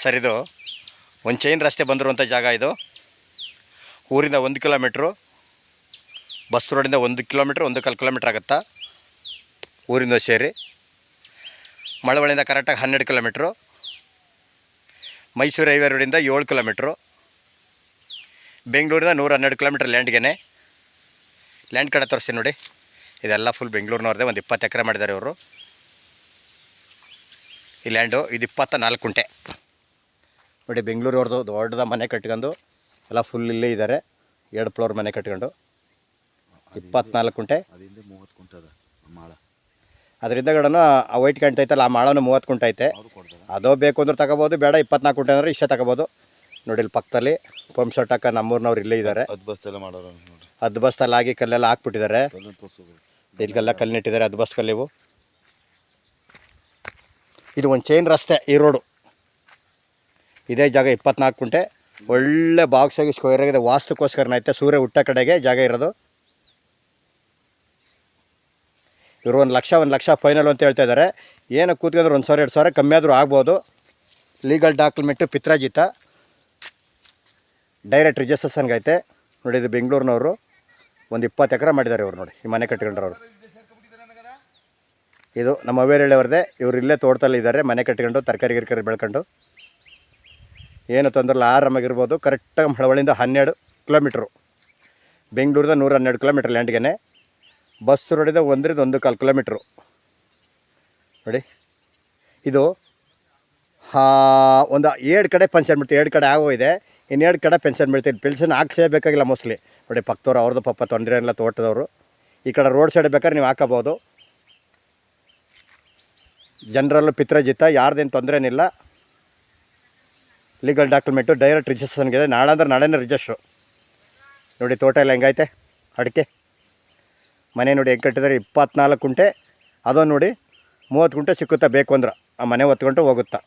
Sir ಇದು ಒಂದು chain ರಸ್ತೆ ಬಂದಿರುವಂಥ ಜಾಗ ಇದು. ಊರಿಂದ 1 ಕಿಲೋಮೀಟ್ರು, ಬಸ್ ರೋಡಿಂದ 1 ಕಿಲೋಮೀಟ್ರ್ 1.25 ಕಿಲೋಮೀಟ್ರ್ ಆಗುತ್ತಾ ಊರಿಂದ ಸೇರಿ. ಮಳವಳ್ಳಿಯಿಂದ ಕರೆಕ್ಟಾಗಿ 12 ಕಿಲೋಮೀಟ್ರು, ಮೈಸೂರು ಹೈವೇ ರೋಡಿಂದ 7 ಕಿಲೋಮೀಟ್ರು, ಬೆಂಗಳೂರಿಂದ 112 ಕಿಲೋಮೀಟ್ರ್ ಲ್ಯಾಂಡ್ಗೆ. ಲ್ಯಾಂಡ್ ಕಡೆ ತೋರಿಸ್ತೀನಿ ನೋಡಿ. ಇದೆಲ್ಲ ಫುಲ್ ಬೆಂಗಳೂರಿನವ್ರದ್ದೇ. ಒಂದು 20 ಎಕರೆ ಮಾಡಿದ್ದಾರೆ ಇವರು. ಈ ಲ್ಯಾಂಡು ಇದು 24 ಗುಂಟೆ ನೋಡಿ. ಬೆಂಗಳೂರವ್ರದ್ದು ದೊಡ್ಡದ ಮನೆ ಕಟ್ಕೊಂಡು ಎಲ್ಲ ಫುಲ್ ಇಲ್ಲೇ ಇದ್ದಾರೆ. 2 ಫ್ಲೋರ್ ಮನೆ ಕಟ್ಕೊಂಡು 24 ಗುಂಟೆ. ಅದರಿಂದ 30 ಗುಂಟೆ ಅದ ಮಾಳ. ಅದರಿಂದ ಗಡನು ಆ ವೈಟ್ ಕಾಣ್ತೈತಲ್ಲ, ಆ ಮಾಳನು 30 ಗುಂಟೆ ಐತೆ. ಅದೋ ಬೇಕು ಅಂದ್ರೆ ತಗೋಬೋದು, ಬೇಡ 24 ಗುಂಟೆ ಅಂದ್ರೆ ಇಷ್ಟೇ ತಗೋಬೋದು. ನೋಡಿ ಇಲ್ಲಿ ಪಕ್ಕದಲ್ಲಿ ಪಂಪ್ ಸೆಟ್ ಹಾಕ ನಮ್ಮೂರಿನವ್ರು ಇಲ್ಲೇ ಇದ್ದಾರೆ. 10 ಬಸ್ತೆಲ್ಲ ಮಾಡೋರು ನೋಡಿ. 10 ಬಸ್ತಲ್ಲಿ ಆಗಿ ಕಲ್ಲೆಲ್ಲ ಹಾಕ್ಬಿಟ್ಟಿದ್ದಾರೆ. ಇಲ್ಲಿಗೆಲ್ಲ ಕಲ್ಲಿನಿಟ್ಟಿದ್ದಾರೆ 10 ಬಸ್ ಕಲ್ಲಿವು. ಇದು ಒಂದು ಚೈನ್ ರಸ್ತೆ. ಈ ರೋಡು ಇದೇ ಜಾಗ 24 ಗುಂಟೆ. ಒಳ್ಳೆ ಬಾಕ್ಸಾಗಿ ಸ್ಕ್ವೇರ್ ಆಗಿದೆ. ವಾಸ್ತುಕ್ಕೋಸ್ಕರನ ಐತೆ. ಸೂರ್ಯ ಹುಟ್ಟ ಕಡೆಗೆ ಜಾಗ ಇರೋದು. ಇವರು 1 ಲಕ್ಷ ಫೈನಲ್ ಅಂತ ಹೇಳ್ತಾ ಇದ್ದಾರೆ. ಏನು ಕೂತ್ಕೊಂಡ್ರೆ 1,000 2,000 ಕಮ್ಮಿ ಆದರೂ ಆಗ್ಬೋದು. ಲೀಗಲ್ ಡಾಕ್ಯುಮೆಂಟು ಪಿತ್ರಾಜಿತ, ಡೈರೆಕ್ಟ್ ರಿಜಿಸ್ಟ್ರೇಷನ್ಗೆ ಐತೆ ನೋಡಿ. ಇದು ಬೆಂಗಳೂರಿನವರು ಒಂದು 20 ಎಕರೆ ಮಾಡಿದ್ದಾರೆ ಇವರು ನೋಡಿ. ಈ ಮನೆ ಕಟ್ಕೊಂಡ್ರವರು. ಇದು ನಮ್ಮ ಅವೇರಳ್ಳಿಯವ್ರದ್ದೇ. ಇವರು ಇಲ್ಲೇ ತೋಟದಲ್ಲಿ ಇದ್ದಾರೆ, ಮನೆ ಕಟ್ಕೊಂಡು ತರಕಾರಿ ಗಿರ್ಕಾರಿ ಬೆಳ್ಕೊಂಡು. ಏನು ತೊಂದರೆ ಇಲ್ಲ, ಆರಾಮಾಗಿರ್ಬೋದು. ಕರೆಕ್ಟಾಗಿ ಮಳವಳ್ಳಿಯಿಂದ 12 ಕಿಲೋಮೀಟ್ರು, ಬೆಂಗಳೂರಿಂದ 112 ಕಿಲೋಮೀಟ್ರ್ ಲ್ಯಾಂಡ್ಗೆ. ಬಸ್ ರೋಡಿಂದ 1.25 ಕಿಲೋಮೀಟ್ರು ನೋಡಿ. ಇದು ಒಂದು 7 ಕಡೆ ಪೆನ್ಷನ್ ಬಿಡ್ತೀವಿ. 2 ಕಡೆ ಆಗೋಗಿದೆ, ಇನ್ನು 2 ಕಡೆ ಪೆನ್ಷನ್ ಬೀಳ್ತೀವಿ. ಪೆನ್ಷನ್ ಹಾಕ್ಸೇಬೇಕಾಗಿಲ್ಲ ಮೋಸ್ಟ್ಲಿ ನೋಡಿ. ಪಕ್ಕದವ್ರು ಅವ್ರದ್ದು ಪಾಪ ತೊಂದರೆ ಇಲ್ಲ, ತೋಟದವರು. ಈ ಕಡೆ ರೋಡ್ ಸೈಡ್ ಬೇಕಾದ್ರೆ ನೀವು ಹಾಕೋಬೋದು. ಜನರಲ್ಲು ಪಿತ್ರಾಜಿತ, ಯಾರ್ದೇನು ತೊಂದರೆ ಏನಿಲ್ಲ. ಲೀಗಲ್ ಡಾಕ್ಯುಮೆಂಟು ಡೈರೆಕ್ಟ್ ರಿಜಿಸ್ಟ್ರೇಷನ್ಗಿದೆ. ನಾಳೆ ಅಂದ್ರೆ ನಾಳೆನೇ ರಿಜಿಸ್ಟ್ರು ನೋಡಿ. ತೋಟ ಎಲ್ಲ ಹೆಂಗೈತೆ, ಅಡಿಕೆ ಮನೆ ನೋಡಿ ಹೆಂಗೆ ಕಟ್ಟಿದ್ದಾರೆ. 24 ಗುಂಟೆ. ಅದೊಂದು ನೋಡಿ 30 ಗುಂಟೆ ಸಿಕ್ಕುತ್ತಾ ಬೇಕು ಅಂದ್ರೆ ಆ ಮನೆ ಹೊತ್ಕೊಂಡು ಹೋಗುತ್ತಾ.